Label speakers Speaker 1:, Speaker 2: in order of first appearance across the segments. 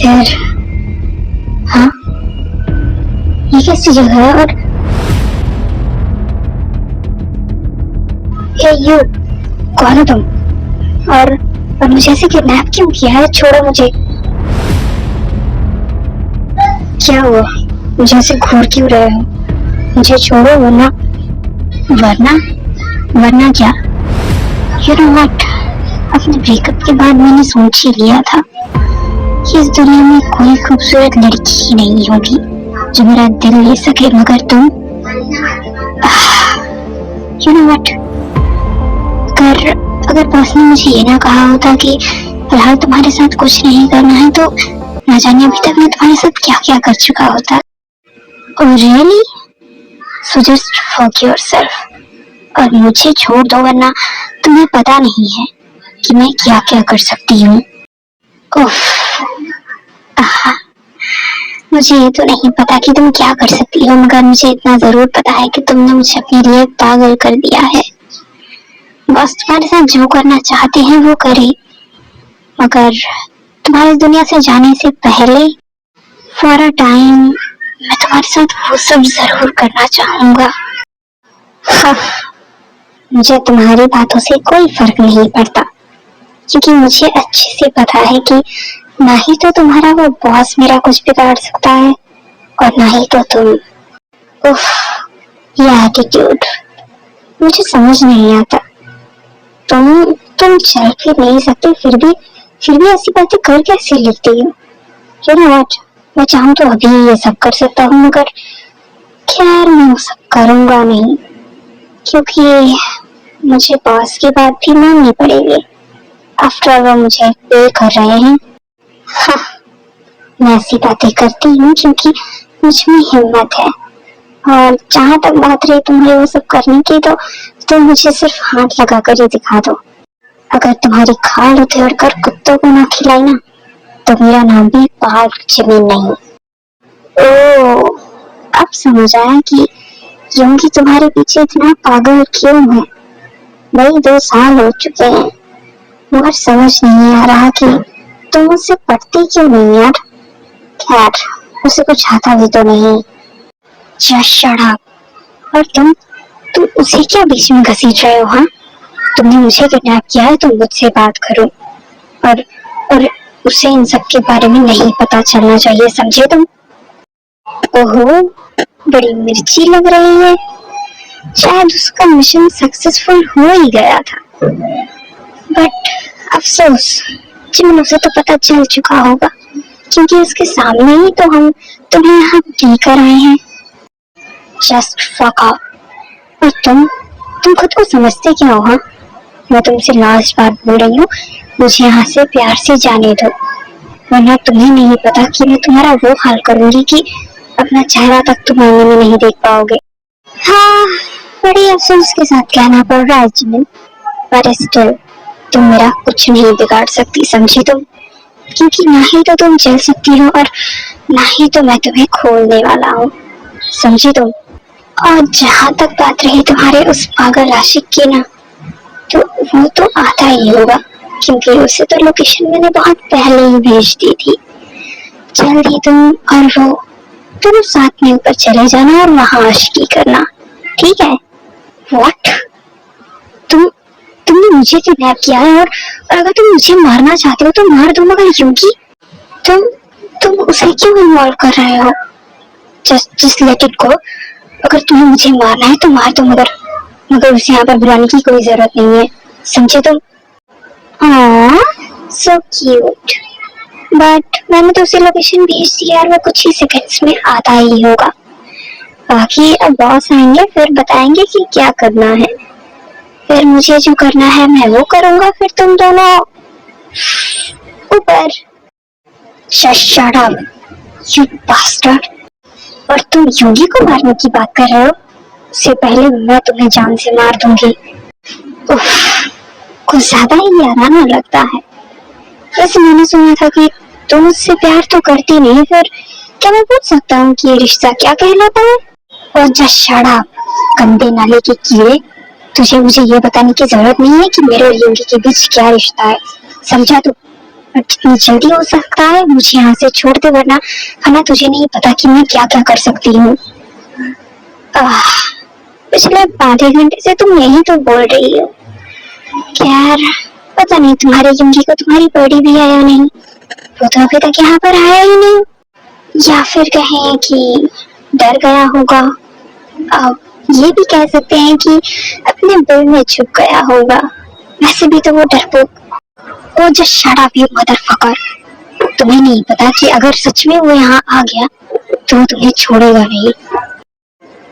Speaker 1: मगर हाँ, ये कैसी जगह है? और यू कौन हो तुम? और मुझे ऐसे किडनैप क्यों किया है? छोड़ो मुझे। क्या हुआ? मुझे ऐसे घूर क्यों रहे हो? मुझे छोड़ो, वरना वरना वरना क्या? यू नो व्हाट, अपने ब्रेकअप के बाद मैंने सोच ही लिया था कि इस दुनिया में कोई खूबसूरत लड़की ही नहीं होगी जो मेरा दिल ले सके, मगर तुम। यू नो व्हाट, अगर बॉस ने मुझे ये ना कहा होता कि फिलहाल तुम्हारे साथ कुछ नहीं करना है, तो न जाने अभी तक मैं तुम्हारे साथ क्या क्या कर चुका होता। Oh really? So just forgive yourself और मुझे छोड़ दो, वरना तुम्हें पता नहीं है कि मैं क्या क्या कर सकती हूँ। मुझे ये तो नहीं पता कि तुम क्या कर सकती हो, मगर मुझे इतना जरूर पता है कि तुमने मुझे अपने लिए पागल कर दिया है। बस तुम्हारे साथ जो करना चाहते हैं वो करे, मगर तुम्हारी दुनिया से जाने से पहले फॉर अ टाइम मैं तुम्हारे साथ वो सब जरूर करना चाहूंगा। मुझे तुम्हारी बातों से कोई फर्क नहीं पड़ता, क्योंकि मुझे अच्छे से पता है कि ना ही तो तुम्हारा वो बॉस मेरा कुछ बिगाड़ सकता है और ना ही तो तुम। उफ, ये एटीट्यूड मुझे समझ नहीं आता। तुम चल फिर नहीं सकते, फिर भी ऐसी बातें कर कैसे लेती हो? यू नो व्हाट, मैं चाहूँ तो अभी ये सब कर सकता हूँ, मगर खैर मैं वो सब करूंगा नहीं, क्योंकि मुझे बॉस की बात भी माननी पड़ेगी। आफ्टर वो मुझे पे कर रहे हैं। मैं ऐसी बातें करती हूँ क्योंकि मुझ में हिम्मत है, और जहाँ तक बात रही तुम्हें वो सब करने की, तो तुम मुझे सिर्फ हाथ लगा कर ही दिखा दो। अगर तुम्हारी खाल उधेड़ कर कुत्तों को ना खिलाई ना, तो मेरा नाम भी पार्क जमीन नहीं। ओह, अब समझ आया कि योंगी तुम्हारे पीछे इतना पागल क्यों है। वही 2 साल हो चुके हैं, मगर समझ नहीं आ रहा कि तुम मुझसे पटती क्यों नहीं यार। खैर, उसे कुछ आता भी तो नहीं। Just shut up. और तुम उसे क्या बीच में घसीट रहे हो? हाँ, तुमने मुझे किडनैप किया है तो मुझसे बात करो, और उसे इन सब के बारे में नहीं पता चलना चाहिए, समझे तुम? ओहो, बड़ी मिर्ची लग रही है। शायद उसका मिशन सक्सेसफुल हो ही गया था, बट अफसोस जिन उसे तो पता चल चुका होगा, क्योंकि उसके सामने ही तो हम तुम्हें यहाँ लेकर आए हैं। Just fuck off. और तुम खुद को समझते क्या हो? हाँ, मैं तुमसे लास्ट बार बोल रही हूँ, मुझे यहाँ से प्यार से जाने दो, वरना तुम्हें नहीं पता कि मैं तुम्हारा वो हाल करूंगी कि अपना चेहरा तक तुम आईने में नहीं देख पाओगे। हाँ, बड़ी अफसोस के साथ कहना पड़ रहा है जिमिन, पर स्टिल तुम मेरा कुछ नहीं बिगाड़ सकती, समझी तुम? क्योंकि ना ही तो तुम चल सकती हो, और ना ही तो मैं तुम्हें खोलने वाला हूँ, समझी तुम? और जहाँ तक बात रही तुम्हारे उस पागल आशिक की ना, तो वो तो आता ही होगा, क्योंकि उसे तो लोकेशन मैंने बहुत पहले ही भेज दी थी। जल्दी तुम और वो दोनों साथ में ऊपर चले जाना और वहाँ आशिकी करना, ठीक है? व्हाट? तुमने मुझे किडनैप किया है, और अगर तुम मुझे मारना चाहते हो तो मार दो, मगर क्योंकि तुम उसे क्यों इन्वॉल्व कर रहे हो? Just let it go. अगर तुम्हें मुझे मारना है तो मार दो, मगर उसे यहाँ पर बुलाने की कोई जरूरत नहीं है, समझे तुम? So cute. बट मैंने तो उसे लोकेशन भेज दिया, और वो कुछ ही सेकंड्स में आता ही होगा। बाकी अब बॉस आएंगे, फिर बताएंगे कि क्या करना है। फिर मुझे जो करना है मैं वो करूंगा, फिर तुम दोनों ऊपर। Shut up you bastard. और तुम योगी को मारने की बात कर रहे हो? उससे पहले मैं तुम्हें जान से मार दूंगी। उफ, कुछ ज्यादा ही याराना लगता है। वैसे मैंने सुना था कि तुम मुझसे प्यार तो करती नहीं, फिर क्या मैं पूछ सकता हूँ कि ये रिश्ता क्या कहलाता है? और जस्ट शट अप, गंदे नाले के कीड़े। तुझे मुझे ये बताने की जरूरत नहीं है कि मेरे और योगी के बीच क्या रिश्ता है, समझा तू? और जितनी जल्दी हो सकता है मुझे यहाँ से छोड़ दे, वरना वरना तुझे नहीं पता कि मैं क्या क्या कर सकती हूँ। पिछले आधे घंटे से तुम यही तो बोल रही हो। यार पता नहीं तुम्हारे युंगी को तुम्हारी बॉडी भी है या नहीं, वो तो अभी तक यहाँ पर आया ही नहीं। या फिर कहें कि डर गया होगा। अब ये भी कह सकते हैं कि अपने बिल में छुप गया होगा। वैसे भी तो वो डरपोक, वो just shut up you motherfucker. तुम्हें नहीं पता कि अगर सच में वो यहाँ आ गया तो वो तुम्हें छोड़ेगा नहीं।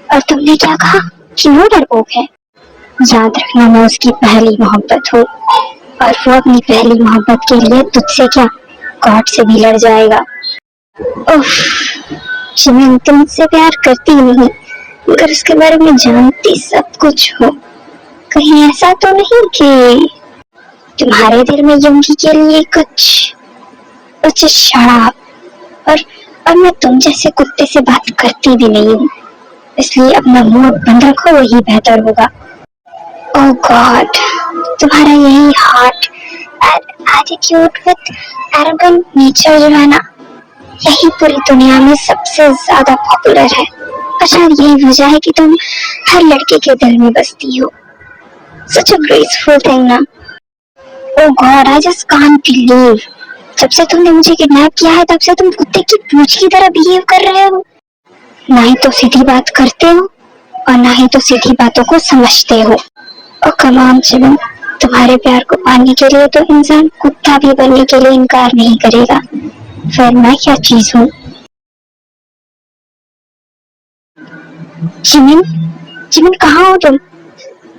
Speaker 1: और तुमने क्या कहा कि वो डरपोक है? याद रखना मैं उसकी पहली मोहब्बत हूँ, और वो अपनी पहली मोहब्बत के लिए तुझसे क्या गॉड से भी लड़ जाएगा। उफ, जिमिन तुम मुझसे प्यार करती नहीं, मगर उसके बारे में जानती सब कुछ हो। कहीं ऐसा तो नहीं कि तुम्हारे दिल में युंगी के लिए कुछ शराब, और मैं तुम जैसे कुत्ते से बात करती भी नहीं हूँ, इसलिए अपना मुंह बंद रखो, वही बेहतर होगा। ओह गॉड, तुम्हारा यही hot attitude with arrogant nature जो है ना, यही पूरी दुनिया में सबसे ज्यादा पॉपुलर है। अच्छा, यही वजह है कि तुम हर लड़के के दिल में बसती हो। Such a graceful thing ना। Oh God, I just can't believe। जब से तुमने मुझे किडनैप किया है तब से तुम कुत्ते की पूंछ की तरह बिहेव कर रहे हो। ना ही तो सीधी बात करते हो और ना ही तो सीधी बातों को समझते हो। और कम ऑन जिमिन, तुम्हारे प्यार को पाने के लिए तो इंसान कुत्ता भी बनने के लिए इनकार नहीं करेगा। फिर मैं क्या चीज हूँ? जिमिन, जिमिन कहाँ हो तुम?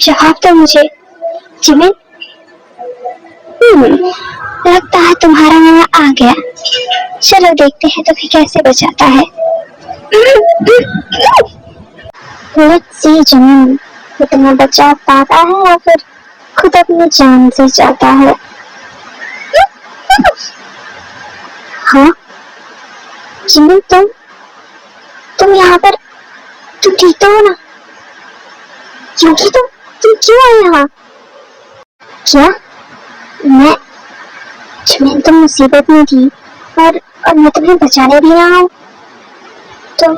Speaker 1: जवाब दो मुझे जिमिन। लगता है तुम्हारा मामा आ गया। चलो देखते हैं तुम्हें कैसे बचाता है। लेट्स सी जिमिन, वो तुम्हें बचा पाता है या फिर खुद अपनी जान से जाता है। हाँ जिमिन, तुम यहाँ पर, तुम ठीक तो हो ना? क्योंकि तुम क्यों आए यहाँ? क्या? मैं जिमिन, तुम मुसीबत में थी और मैं तुम्हें बचाने भी आया हूँ। तो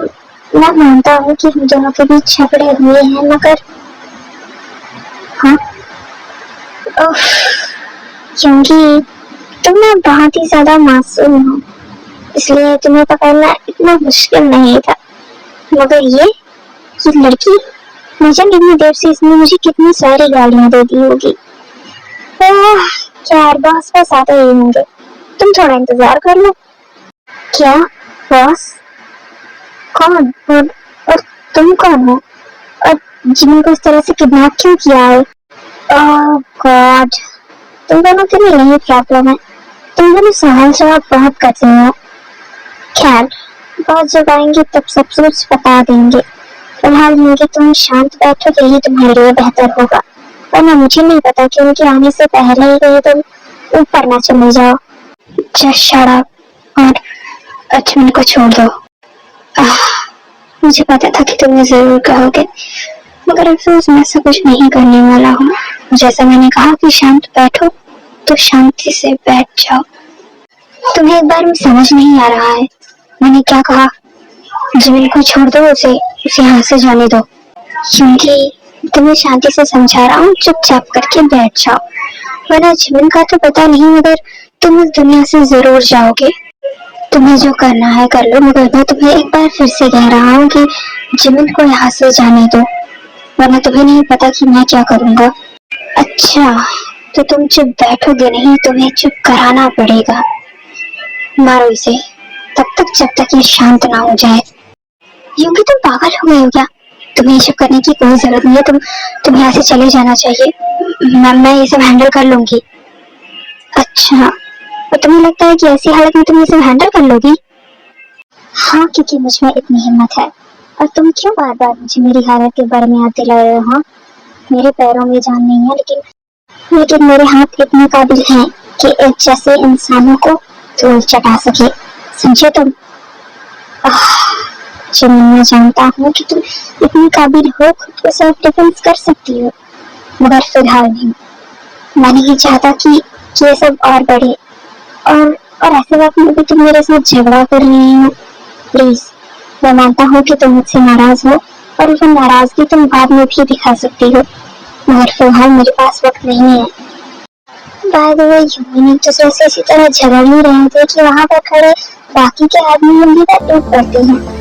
Speaker 1: मैं मानता हूँ कि हम दोनों के बीच झगड़े हुए हैं, मगर हाँ क्योंकि तुम ना बहुत ही ज्यादा मासूम हो, इसलिए तुम्हें पकड़ना इतना मुश्किल नहीं था। मगर ये लड़की, न जाने कितनी देर से इसने मुझे कितनी सारी गालियां दे दी होगी। यार बॉस बस आते ही होंगे, तुम थोड़ा इंतजार कर लो। क्या बॉस? कौन? और तुम कौन हो? और जिमिन को इस तरह से किडनैप क्यों किया है? ओह गॉड, तुम दोनों के लिए यही प्रॉब्लम है, तुम दोनों सवाल जवाब बहुत करते हो। खैर, बहुत जब आएंगे तब सब कुछ बता देंगे। फिलहाल मुझे तुम शांत बैठो, यही तुम्हारे लिए बेहतर होगा, वरना मुझे नहीं पता कि उनके आने से पहले ही कहीं तुम ऊपर ना चले जाओ। जस्ट शट अप और जिमिन को छोड़ दो। मुझे पता था कि तुम जरूर कहोगे, मगर अफसोस मैं ऐसा कुछ नहीं करने वाला हूँ। जैसा मैंने कहा कि शांत बैठो, तो शांति से बैठ जाओ। तुम्हें एक बार में समझ नहीं आ रहा है मैंने क्या कहा? जिमिन को छोड़ दो, उसे यहाँ से जाने दो। क्योंकि तुम्हें शांति से समझा रहा हूँ, चुपचाप करके बैठ जाओ, वरना जिमिन का तो पता नहीं, मगर तुम इस दुनिया से जरूर जाओगे। तुम्हें जो करना है कर लो, मगर मैं तुम्हें एक बार फिर से कह रहा हूँ कि जिमिन को यहाँ से जाने दो, वरना तुम्हें नहीं पता कि मैं क्या करूँगा। अच्छा, तो तुम चुप बैठोगे नहीं, तुम्हें चुप कराना पड़ेगा। मारो इसे तब तक जब तक ये शांत ना हो जाए। यूं भी तुम पागल हो गए हो क्या? तुम्हें ये सब करने की कोई जरूरत नहीं है, तुम्हें यहाँ से चले जाना चाहिए। मैं ये सब हैंडल कर लूंगी। अच्छा, और तुम्हें लगता है कि ऐसी हालत में तुम ये सब हैंडल कर लोगी? हाँ, क्योंकि मुझ में इतनी हिम्मत है। और तुम क्यों बार बार मुझे मेरी हालत के बारे में याद दिला रहे हो? हाँ, मेरे पैरों में जान नहीं है, लेकिन मेरे हाथ इतने काबिल हैं कि एक जैसे इंसानों को धूल चटा सके, समझे तुम? जिमिन, मैं जानता हूँ कि तुम इतनी काबिल हो, खुद को सेल्फ डिफेंस कर सकती हो, मगर फिलहाल नहीं। मैं नहीं चाहता कि ये सब और बढ़े और ऐसे वक्त में भी तुम मेरे साथ झगड़ा कर रही हो। प्लीज, मैं मानता हूँ कि तुम मुझसे नाराज हो और वो नाराजगी तुम बाद में भी दिखा सकती हो, मगर फिलहाल मेरे पास वक्त नहीं है। बाय द वे, यूमिनी तो जैसे इसी तरह झगड़ ही रहे थे कि वहां पर खड़े बाकी के आदमी उंगली पर टूट पड़ते हैं।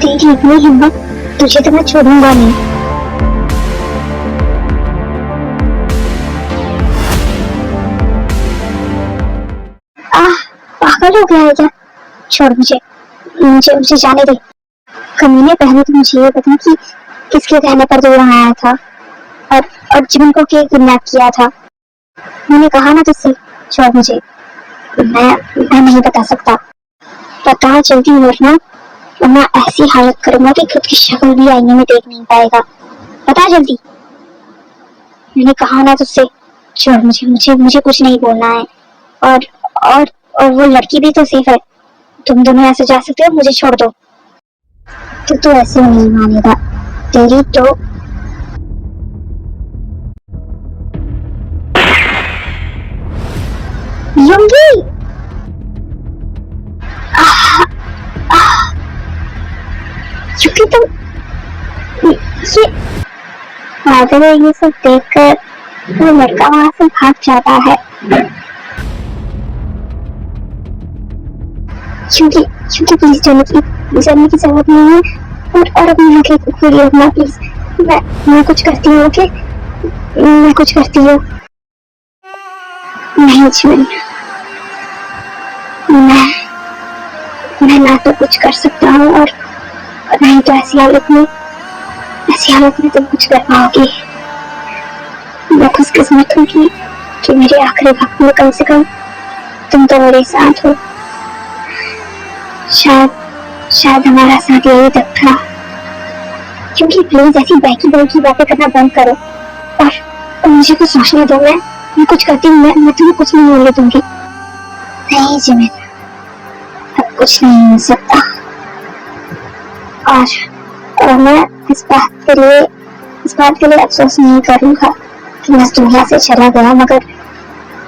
Speaker 1: तेरी इतनी हिम्मत, तुझे तो मैं छोड़ूंगा नहीं। पागल हो गया है क्या? छोड़ मुझे, मुझे मुझे जाने दे। कमीने, पहले तो मुझे ये बता कि किसके कहने पर तू यहाँ आया था और जीवन को क्या किडनैप किया था। मैंने कहा ना तुझसे, छोड़ मुझे। मैं नहीं बता सकता। बता जल्दी, वरना ऐसी हालत करूंगा कि खुद की शक्ल भी आईने में देख नहीं पाएगा। बता जल्दी। मैंने कहा ना तुझसे, छोड़ मुझे, मुझे कुछ नहीं बोलना है। और और और वो लड़की भी तो सेफ है। तुम दोनों ऐसे जा सकते हो, मुझे छोड़ दो। तो ऐसे नहीं मानेगा। तेरी तो यूंगी। क्योंकि तुम ये सब देखकर वो लड़का वहां से भाग जाता है। क्योंकि प्लीज जाने की जरूरत नहीं है। और अपनी आंखें खोलिए अपना प्लीज। मैं कुछ करती हूँ। ओके, मैं कुछ करती हूँ। नहीं जीवन, मैं ना तो कुछ कर सकता हूँ और नहीं तो ऐसी हालत में तुम कुछ कर पाओगी। मैं खुशकिस्मत हूँ कि मेरे आखिरी वक्त में कम से कम तुम तो मेरे साथ हो। शायद हमारा साथ यही तक था। क्योंकि प्लीज ऐसी बहकी बातें करना बंद करो और मुझे कुछ सोचने दो। मैं कुछ करती हूँ। मैं तुम्हें कुछ नहीं बोलने दूंगी। नहीं जिमिन, अब कुछ नहीं हो सकता। और मैं इस बात के लिए अफसोस नहीं करूंगा कि मैं दुनिया से चला गया, मगर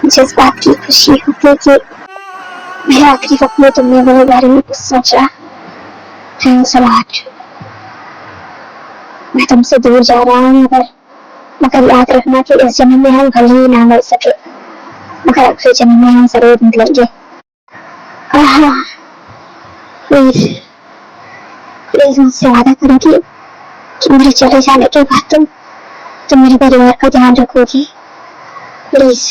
Speaker 1: जिस बात की खुशी होती कि मेरे आखिरी वक्त में तुमने मेरे बारे में कुछ सोचा। Thanks a lot. मैं तुमसे दूर जा रहा हूँ, मगर याद रखना कि इस जन्म में हम भले ही ना मिल सके, मगर अगले जन्म में हम जरूर मिलेंगे। प्लीज मुझसे वादा करो कि मेरे चले जाने के बाद तुम मेरे परिवार का ध्यान रखोगी। प्लीज,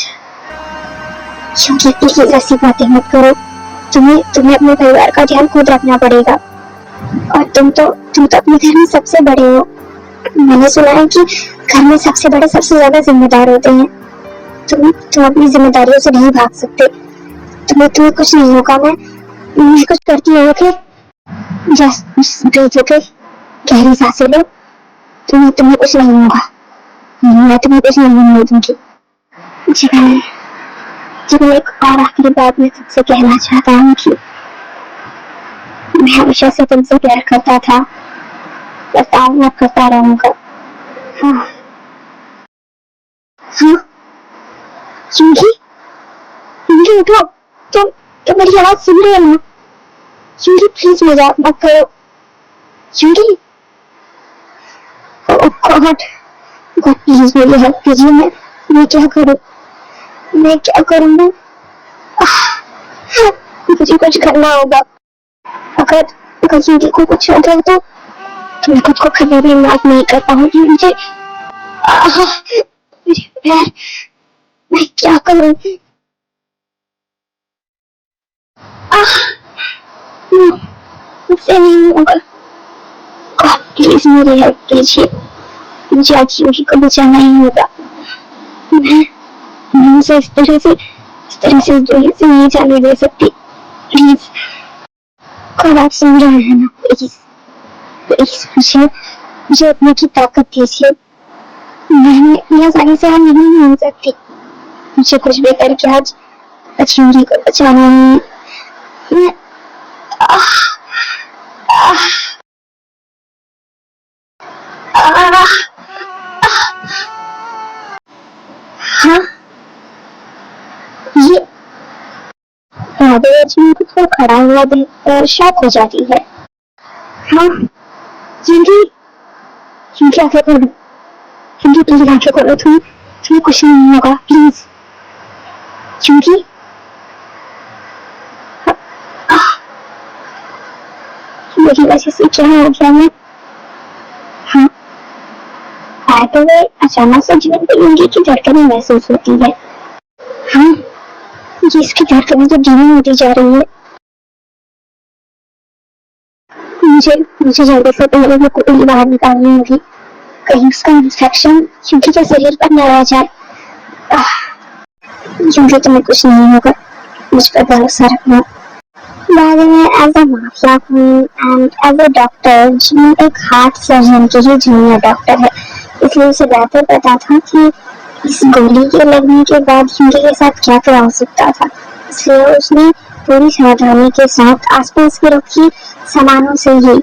Speaker 1: क्योंकि प्लीज ऐसी बातें मत करो। तुम्हें अपने परिवार का ध्यान खुद रखना पड़ेगा। और तुम तो अपने घर में सबसे बड़े हो। मैंने सुना है कि घर में सबसे बड़े सबसे ज्यादा जिम्मेदार होते हैं। तुम अपनी जिम्मेदारियों से नहीं भाग सकते। तुम्हें कुछ नहीं होगा। मैं कुछ करती हूँ। Okay, just breathe. ओके, गहरी सांसें लो। तुम्हें कुछ नहीं होगा। मैं तुम्हें कुछ नहीं होने दूंगी। जीवन, एक और आखिरी बात मैं तुमसे कहना चाहता हूँ कि मैं हमेशा से तुमसे प्यार करता था, मैं करता रहूंगा। हाँ, चुंगी उठो। तुम मेरी आवाज सुन रही हो ना? चुंगी प्लीज मजाक मत करो। चुंगी, ओह गॉड प्लीज मेरी हेल्प कीजिए। मैं क्या करूँ? मुझे कुछ करना होगा। अगर चुंगी को कुछ हो गया तो मैं खुद को कभी भी माफ नहीं कर पाऊंगी। मुझे पैर, मैं क्या करूँ? मुझसे नहीं होगा। प्लीज मेरी हेल्प कीजिए। मुझे आज चुंगी को बचाना ही होगा। मैं उसे इस तरह से इस दुनिया से नहीं जाने दे सकती। प्लीज, और आप सुन रहे हैं ना? प्लीज मुझे अपने की ताकत दीजिए। मैं इतनी आसानी से हार नहीं मान सकती। मुझे कुछ भी करके आज अचूरी को बचाना है। मैं आह, आह, आह, हाँ, ये लक्ष्मी को खड़ा हुआ देखकर शॉक हो जाती है। हाँ, क्योंकि क्योंकि आंखें खोलो, क्योंकि प्लीज आंखें खोलो, तुम्हें कुछ नहीं होगा, प्लीज। क्योंकि मेरी वजह से क्या हो गया मैं। हाँ, तो वे अचानक से जीवन पे लूंगी की धड़कनें महसूस होती है। हाँ, ये इसकी धड़कनें तो धीमी होती जा रही है। मुझे मुझे जल्दी से पहले वो कुंडली बाहर निकालनी होगी, कहीं उसका इंफेक्शन क्योंकि के शरीर पर न आ जाए। क्योंकि तुम्हें कुछ नहीं होगा, मुझ पर भरोसा रखना। बाद में as a mafia queen and as a doctor, जिन्हें एक हार्ट सर्जन की ही जूनियर डॉक्टर है, इसलिए उसे बेहतर पता था कि इस गोली के लगने के बाद हिंदी के साथ क्या क्या हो सकता था। इसलिए उसने पूरी सावधानी के साथ आसपास के रखी सामानों से ही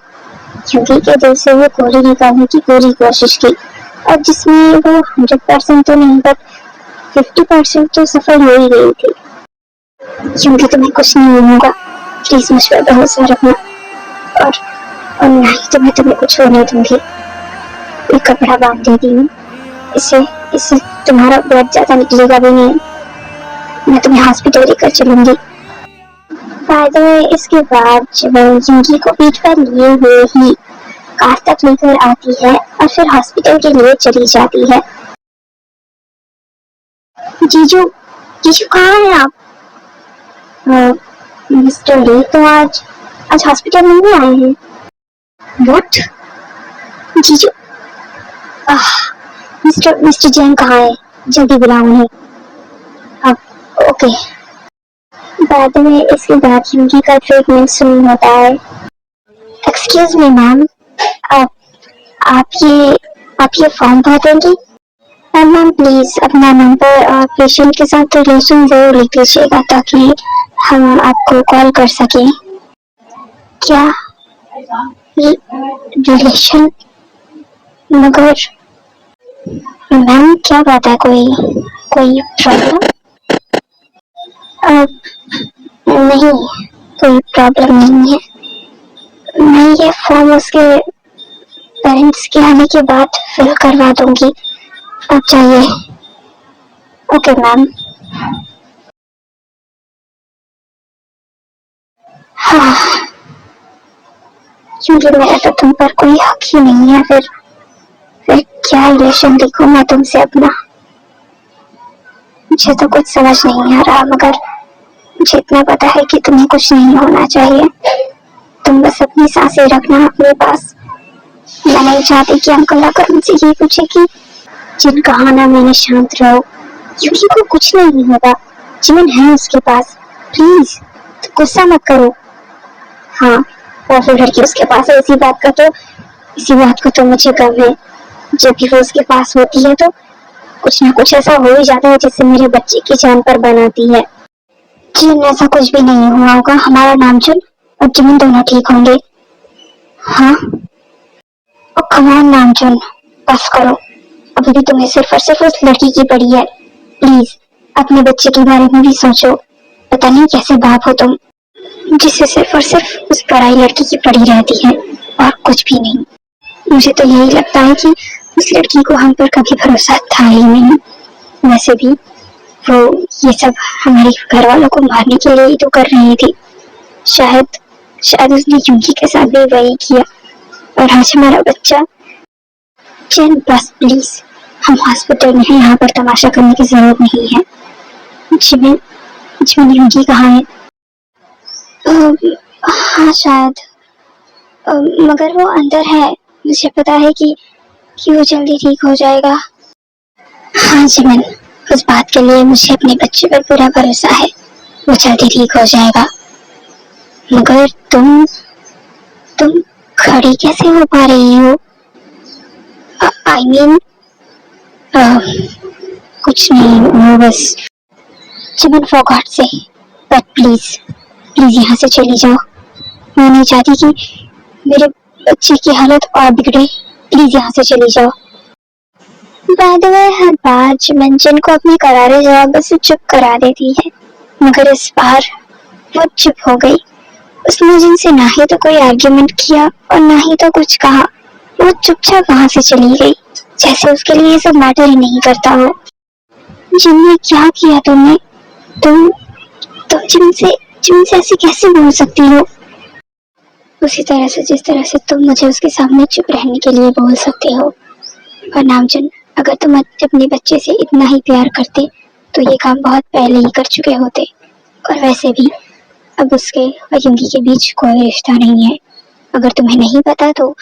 Speaker 1: क्योंकि के दिल से वो गोली निकालने की पूरी कोशिश की, और जिसमें वो 100% तो नहीं बट 50% तो सफल हो ही गई थी। क्योंकि तुम्हें कुछ नहीं होगा, प्लीज मुझ पर भरोसा रखना, और नहीं तुम्हें कुछ होने दूंगी। एक कपड़ा बांध देती हूँ, इससे इससे तुम्हारा ब्लड ज्यादा निकलेगा भी नहीं। मैं तुम्हें हॉस्पिटल लेकर चलूंगी। फायदे इसके बाद जब जिंदगी को पीठ पर लिए हुए ही कार तक लेकर आती है और फिर हॉस्पिटल के लिए चली जाती है। जीजू जीजू कहाँ हैं आप? मिस्टर ली तो आज आज हॉस्पिटल नहीं आए हैं। व्हाट? जीजू मिस्टर मिस्टर जैन कहाँ है? जल्दी बुलाओ उन्हें। अब ओके। बाद में इसके बाद जिंदगी का ट्रीटमेंट शुरू होता है। एक्सक्यूज मी मैम, आप आप ये फॉर्म भर देंगी? मैम प्लीज अपना नंबर पेशेंट के साथ रिलेशन जरूर लिख लीजिएगा ताकि हम आपको कॉल कर सकें। क्या रिलेशन? मगर मैम क्या बात है, कोई कोई प्रॉब्लम? नहीं, कोई प्रॉब्लम नहीं है। मैं ये फॉर्म उसके पेरेंट्स के आने के बाद फिल करवा दूंगी, आप चाहिए। Okay ma'am. हाँ, क्योंकि मेरा तो तुम पर कोई हक ही नहीं है, फिर क्या रिलेशन देखूं मैं तुमसे अपना। मुझे तो कुछ समझ नहीं आ रहा, मगर मुझे इतना पता है कि तुम्हें कुछ नहीं होना चाहिए। तुम बस अपनी सांसें रखना अपने पास। मैं नहीं चाहती कि अंकल आकर मुझसे ये पूछे कि जिन कहा ना मैंने शांत रहो, क्योंकि को कुछ नहीं होगा, जीवन है उसके पास। प्लीज तो गुस्सा मत करो। हाँ, और फिर लड़की उसके पास है, इसी बात को तो मुझे गम है। जब भी वो उसके पास होती है तो कुछ ना कुछ ऐसा हो ही जाता है जिससे मेरे बच्चे की जान पर बनाती है। जिन ऐसा कुछ भी नहीं हुआ होगा, हमारा नामचुन और जिमिन दोनों ठीक होंगे। हाँ, और कमान नामचुन, बस करो। अभी भी तुम्हें सिर्फ और सिर्फ उस लड़की की पड़ी है। प्लीज अपने बच्चे के बारे में भी सोचो। पता नहीं कैसे बाप हो तुम, जिससे सिर्फ और सिर्फ उस पराई लड़की की पड़ी रहती है और कुछ भी नहीं। मुझे तो यही लगता है कि उस लड़की को हम पर कभी भरोसा था ही नहीं। वैसे भी वो ये सब हमारे घर वालों को मारने के लिए ही तो कर रही थी। शायद शायद उसने यूंकी के साथ भी वही किया, और आज हमारा बच्चा। चैन बस प्लीज, हम हॉस्पिटल में हैं, यहाँ पर तमाशा करने की जरूरत नहीं है। जिमिन जिमिन यूंकी कहाँ है? हाँ शायद, मगर वो अंदर है। मुझे पता है कि वो जल्दी ठीक हो जाएगा। हाँ जिमिन, उस बात के लिए मुझे अपने बच्चे पर पूरा भरोसा है, वो जल्दी ठीक हो जाएगा। मगर तुम खड़ी कैसे हो पा रही हो? आई मीन आह, कुछ नहीं, वो बस चिमन फॉर गॉड से, बट प्लीज प्लीज यहाँ से चली जाओ। मैं नहीं चाहती कि मेरे बच्चे की हालत और बिगड़े। प्लीज यहाँ से चली जाओ। बाय द वे, हर बार चिमन को अपने करारे जवाब से चुप करा देती है, मगर इस बार वो चुप हो गई। उसने जिनसे ना ही तो कोई आर्ग्यूमेंट किया और ना ही तो कुछ कहा। वो चुपचाप वहां से चली गई, जैसे उसके लिए ये सब मैटर ही नहीं करता हो। जिनने क्या किया तुमने? तुम जिनसे ऐसे कैसे बोल सकती हो? उसी तरह से जिस तरह से तुम मुझे उसके सामने चुप रहने के लिए बोल सकते हो। और नामजन, अगर तुम अपने बच्चे से इतना ही प्यार करते तो ये काम बहुत पहले ही कर चुके होते। और वैसे भी अब उसके और युंगी के बीच कोई रिश्ता नहीं है। अगर तुम्हें नहीं पता तो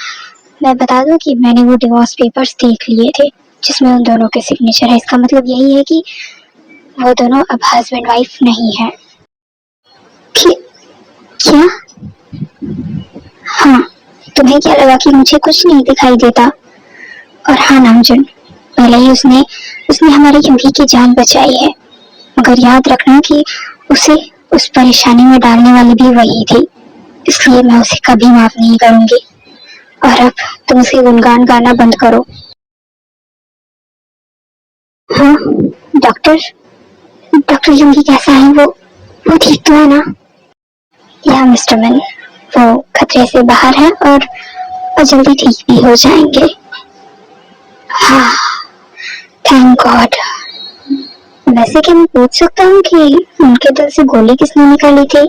Speaker 1: मैं बता दूं कि मैंने वो डिवोर्स पेपर्स देख लिए थे जिसमें उन दोनों के सिग्नेचर है। इसका मतलब यही है कि वो दोनों अब हस्बैंड वाइफ नहीं है। क्या? हाँ, तुम्हें क्या लगा कि मुझे कुछ नहीं दिखाई देता? और हाँ नामजन, पहले ही उसने हमारी युंगी की जान बचाई है, मगर याद रखना कि उसे उस परेशानी में डालने वाली भी वही थी, इसलिए मैं उसे कभी माफ नहीं करूंगी। और अब तुम उसे गुनगान गाना बंद करो। हाँ डॉक्टर, डॉक्टर युंगी कैसा है? वो ठीक तो है ना? या मिस्टर मैन, वो खतरे से बाहर है और जल्दी ठीक भी हो जाएंगे। हाँ, थैंक गॉड। वैसे क्या मैं पूछ सकता हूँ कि उनके दिल से गोली किसने निकाली थी?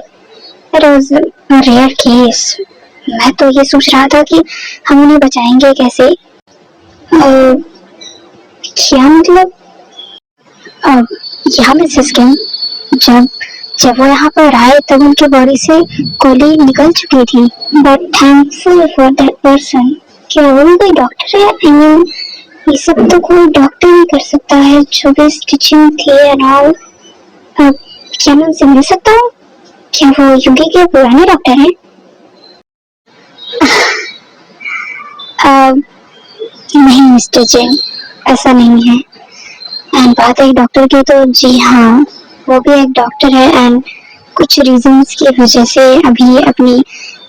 Speaker 1: Rare case. मैं तो ये सोच रहा था कि हम उन्हें बचाएंगे कैसे। क्या मतलब? यहाँ मिसेस किंग, जब जब वो यहाँ पर आए तब उनकी बॉडी से गोली निकल चुकी थी। But thankful for that person. क्या वो भी कोई डॉक्टर है? I mean, ये सब तो कोई डॉक्टर ही कर सकता है, जो भी स्टिचिंग थी एंड ऑल। क्या मैं उनसे मिल सकता हूँ? क्या वो युगी के पुराने डॉक्टर हैं? नहीं मिस्टर जैन, ऐसा नहीं है। एंड बात है डॉक्टर की, तो जी हाँ, वो भी एक डॉक्टर है एंड कुछ रीजंस की वजह से अभी अपनी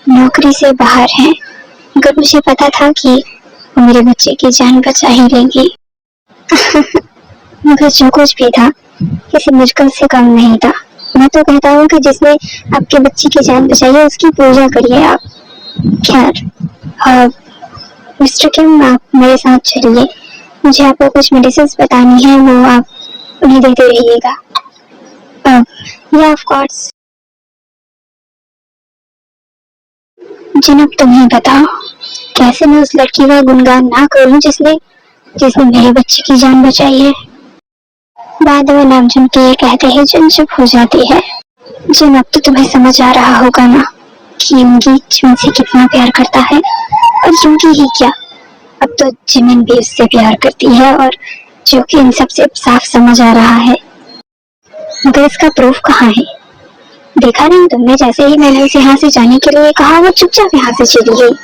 Speaker 1: नौकरी से बाहर है। मगर मुझे पता था कि वो मेरे बच्चे की जान बचा ही लेंगी। मगर जो कुछ भी था किसी मुश्किल से कम नहीं था। मैं तो कहता हूँ कि जिसने आपके बच्चे की जान बचाई है उसकी पूजा करिए आप। खैर, मिस्टर किम, आप मेरे साथ चलिए। मुझे आपको कुछ मेडिसिन बतानी है, वो आप उन्हें देते रहिएगा। या ऑफ कोर्स। जनाब तुम्हें बताओ, कैसे मैं उस लड़की का गुणगान ना करूं जिसने मेरे बच्चे की जान बचाई है। बाद में नामजन के कहते हैं जन चुप हो जाती है। जनाब तो तुम्हें समझ आ रहा होगा ना कि युंगी जिमिन से कितना प्यार करता है। और युंगी ही क्या, अब तो जिमिन भी उससे प्यार करती है, और जो कि इन सबसे साफ समझ आ रहा है। मगर इसका प्रूफ कहाँ है? देखा नहीं तुमने, जैसे ही मैंने उसे यहाँ से जाने के लिए कहा वो चुपचाप यहाँ से चली गई,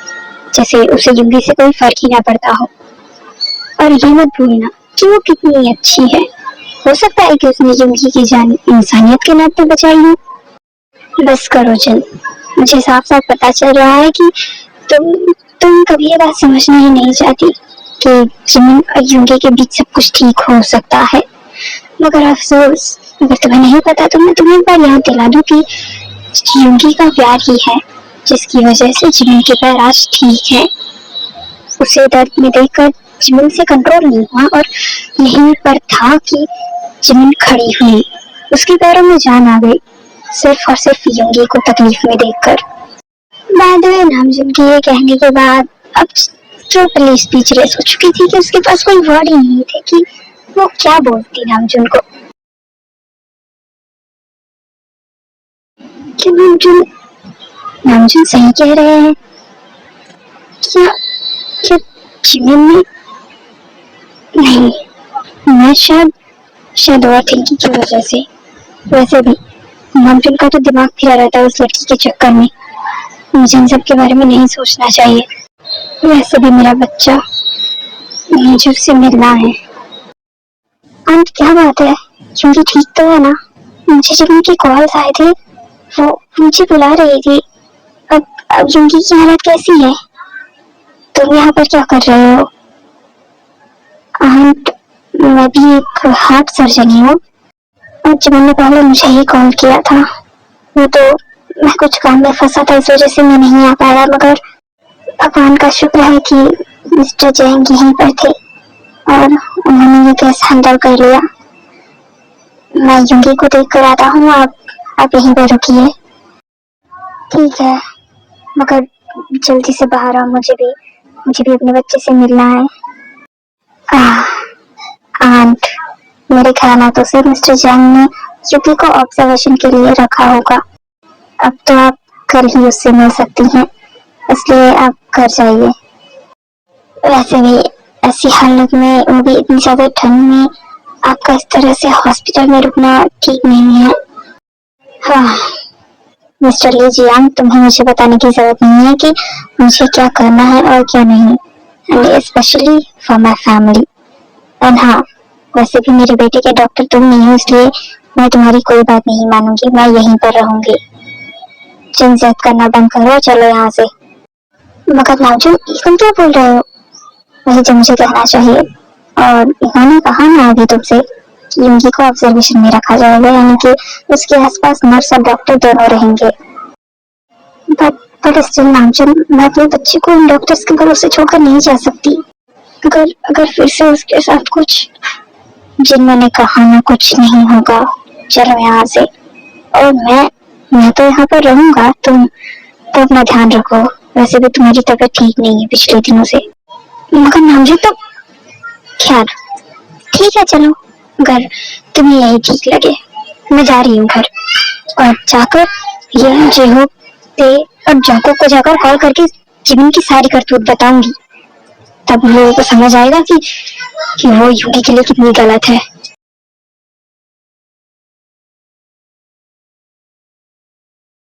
Speaker 1: जैसे उसे युंगी से कोई फर्क ही ना पड़ता हो। और ये मत भूलना कि वो कितनी अच्छी है। हो सकता है कि उसने युंगी की जान इंसानियत के नाते बचाई हो। बस करो जन, मुझे साफ साफ पता चल रहा है कि तुम कभी ये बात समझना ही नहीं चाहती कि जिमिन और युंगी के बीच सब कुछ ठीक हो सकता है। मगर अफसोस, अगर तुम्हें नहीं पता तो मैं तुम्हें एक बार याद दिला दूं कि युंगी का प्यार ही है जिसकी वजह से जिमिन के पैर आज ठीक है। उसे दर्द में देखकर जिमिन से कंट्रोल नहीं हुआ और यहीं पर था कि जिमिन खड़ी हुई, उसके पैरों में जान आ गई, सिर्फ और सिर्फ युंगी को तकलीफ में देखकर। बाद में नामजुन के ये कहने के बाद अब टोटली स्पीचलेस हो चुकी थी कि उसके पास कोई वर्ड ही नहीं थे कि वो क्या बोलती नामजुन को। क्या नामजुन सही कह रहे हैं? क्या क्या जिमिन ने? नहीं, मैं शायद ओवर थिंकिंग की वजह से। वैसे भी नामजुन का तो दिमाग फिरा रहता है उस लड़की के चक्कर में। मुझे इन सब के बारे में नहीं सोचना चाहिए। वैसे भी मेरा बच्चा, मुझे उससे मिलना है। क्या बात है, क्योंकि ठीक तो है ना? मुझे जब उनकी कॉल्स आए थे वो मुझे बुला रही थी। अब युंगी की हालत कैसी है? तुम यहाँ पर क्या कर रहे हो? आंट, मैं भी एक हार्ट सर्जन ही हूँ। और जब मैंने पहले मुझे ही कॉल किया था वो तो मैं कुछ काम में फंसा था, इस वजह से मैं नहीं आ पाया। मगर भगवान का शुक्र है कि मिस्टर जैंग यहीं पर थे और उन्होंने ये केस हैंडल कर लिया। मैं युंगी को देख कर आता हूँ, आप यहीं पर रुकिए। ठीक है, मगर जल्दी से बाहर आओ, मुझे भी अपने बच्चे से मिलना है। आंट, मेरे ख्याल से मिस्टर जैंग ने युकी को ऑब्जर्वेशन के लिए रखा होगा। अब तो आप कल ही उससे मिल सकती हैं, इसलिए आप घर जाइए। वैसे भी ऐसी हालत में, वो भी इतनी ज्यादा ठंड में, आपका इस तरह से हॉस्पिटल में रुकना ठीक नहीं है। हाँ मिस्टर ली जियांग, तुम्हें मुझे बताने की जरूरत नहीं है कि मुझे क्या करना है और क्या नहीं, and specially for my family. And हाँ, वैसे भी मेरे बेटे के डॉक्टर तुम नहीं हो, इसलिए मैं तुम्हारी कोई बात नहीं मानूंगी, मैं यहीं पर रहूंगी। जिद करना बंद करो, चलो यहाँ से। मगर नामचुन, तुम क्या बोल रहे हो? वही जो मुझे कहना चाहिए। और इन्होंने कहा ना अभी तुमसे कि युंगी को ऑब्जर्वेशन में रखा जाएगा, यानी कि उसके आसपास नर्स और डॉक्टर दोनों रहेंगे। बट स्टिल नामचुन, मैं अपने बच्चे को उन डॉक्टर्स के भरोसे छोड़कर नहीं जा सकती। अगर फिर से उसके साथ कुछ, जिन्होंने ने कहा ना कुछ नहीं होगा, चलो यहाँ से। और मैं तो यहाँ पर रहूंगा, तुम तो अपना ध्यान रखो। वैसे भी तुम्हारी तबीयत ठीक नहीं है पिछले दिनों से। मगर नामजी तो खैर ठीक है, चलो अगर तुम्हें यही ठीक लगे, मैं जा रही हूँ घर। और जाकर ये जेहो पे और जाको को जाकर कॉल करके जिमिन की सारी करतूत बताऊंगी। तब लोगों को समझ आएगा कि वो युगी के लिए कितनी गलत है।